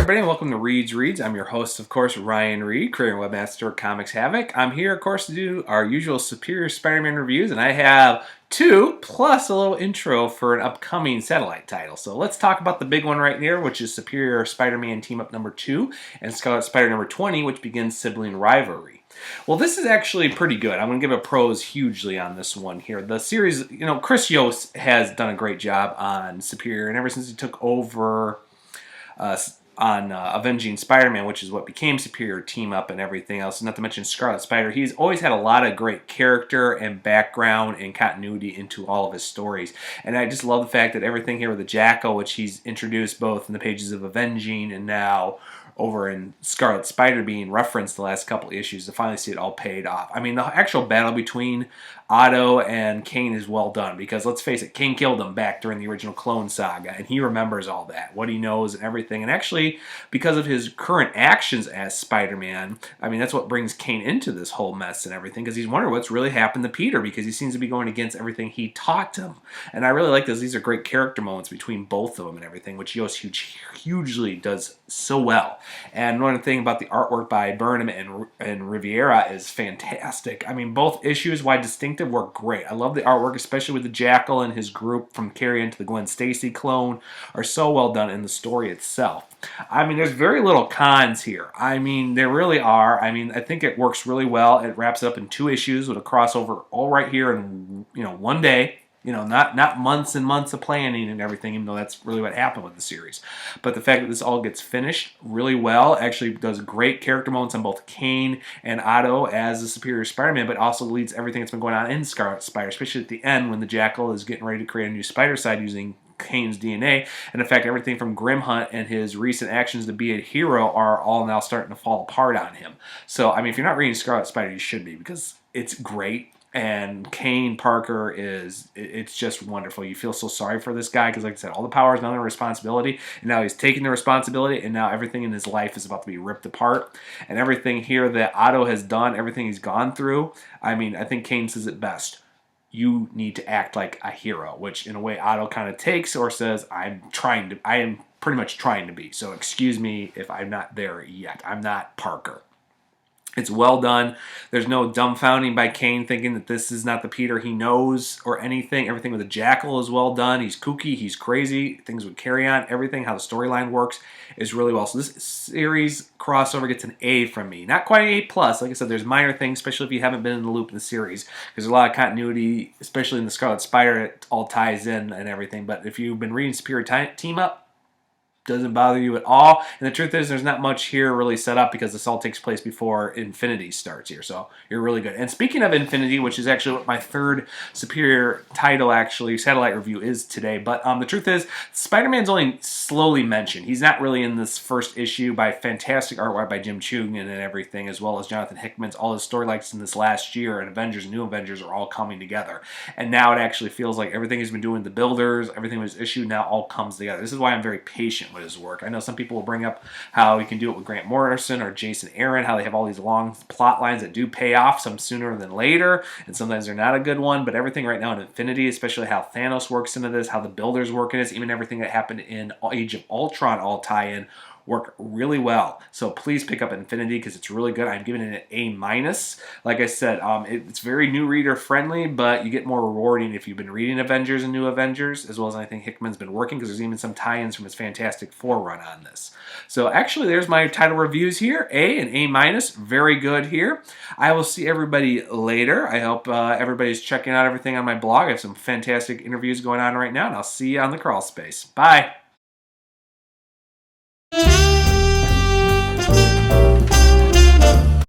everybody, and welcome to Reed's Reads. I'm your host, of course, Ryan Reed, creator and webmaster of Comics Havoc. I'm here, of course, to do our usual Superior Spider-Man reviews, and I have two, plus a little intro for an upcoming satellite title. So let's talk about the big one right here, which is Superior Spider-Man Team-Up number 2 and Scarlet Spider number 20, which begins Sibling Rivalry. Well, this is actually pretty good. I'm going to give a pros hugely on this one here. The series, Chris Yost has done a great job on Superior, and ever since he took over on Avenging Spider-Man, which is what became Superior Team Up and everything else, not to mention Scarlet Spider. He's always had a lot of great character and background and continuity into all of his stories. And I just love the fact that everything here with the Jackal, which he's introduced both in the pages of Avenging and now over in Scarlet Spider being referenced the last couple issues, to finally see it all paid off. I mean, the actual battle between Otto and Kane is well done, because let's face it, Kane killed him back during the original Clone Saga, and he remembers all that, what he knows and everything. And actually, because of his current actions as Spider-Man, I mean, that's what brings Kane into this whole mess and everything, because he's wondering what's really happened to Peter, because he seems to be going against everything he taught him. And I really like this. These are great character moments between both of them and everything, which Yost hugely does so well. And one thing about the artwork by Burnham and Riviera is fantastic. I mean, both issues, while distinctive, were great. I love the artwork, especially with the Jackal and his group from Carrion to the Gwen Stacy clone, are so well done in the story itself. I mean, there's very little cons here. I mean, there really are. I mean, I think it works really well. It wraps it up in 2 issues with a crossover all right here in, one day. Not months and months of planning and everything, even though that's really what happened with the series. But the fact that this all gets finished really well, actually does great character moments on both Kane and Otto as the Superior Spider-Man, but also leads everything that's been going on in Scarlet Spider, especially at the end when the Jackal is getting ready to create a new Spider side using Kane's DNA. And in fact, everything from Grim Hunt and his recent actions to be a hero are all now starting to fall apart on him. So, I mean, if you're not reading Scarlet Spider, you should be, because it's great. And Kane Parker it's just wonderful. You feel so sorry for this guy, because like I said, all the power is now under responsibility, and now he's taking the responsibility, and now everything in his life is about to be ripped apart. And everything here that Otto has done, everything he's gone through, I mean, I think Kane says it best. You need to act like a hero, which in a way Otto kind of takes or says, I am pretty much trying to be. So excuse me if I'm not there yet. I'm not Parker. It's well done. There's no dumbfounding by Kane thinking that this is not the Peter he knows or anything. Everything with the Jackal is well done. He's kooky. He's crazy. Things would carry on. Everything, how the storyline works, is really well. So this series crossover gets an A from me. Not quite an A+. Like I said, there's minor things, especially if you haven't been in the loop in the series, because there's a lot of continuity, especially in the Scarlet Spider. It all ties in and everything. But if you've been reading Superior Team Up, doesn't bother you at all. And the truth is, there's not much here really set up, because this all takes place before Infinity starts here. So you're really good. And speaking of Infinity, which is actually what my third Superior title, actually, satellite review is today. But the truth is, Spider-Man's only slowly mentioned. He's not really in this first issue, by fantastic artwork by Jim Chugin and everything, as well as Jonathan Hickman's. All his storylines in this last year, and Avengers and New Avengers, are all coming together. And now it actually feels like everything he's been doing, the builders, everything was issued, now all comes together. This is why I'm very patient with his work. I know some people will bring up how he can do it with Grant Morrison or Jason Aaron, how they have all these long plot lines that do pay off, some sooner than later, and sometimes they're not a good one. But everything right now in Infinity, especially how Thanos works into this, how the builders work in this, even everything that happened in Age of Ultron all tie in, work really well. So please pick up Infinity, because it's really good. I'm giving it an A-. Like I said, it's very new reader friendly, but you get more rewarding if you've been reading Avengers and New Avengers, as well as I think Hickman's been working, because there's even some tie-ins from his Fantastic Four run on this. So actually, there's my title reviews here. A and A-. Very good here. I will see everybody later. I hope everybody's checking out everything on my blog. I have some fantastic interviews going on right now, and I'll see you on the crawl space. Bye.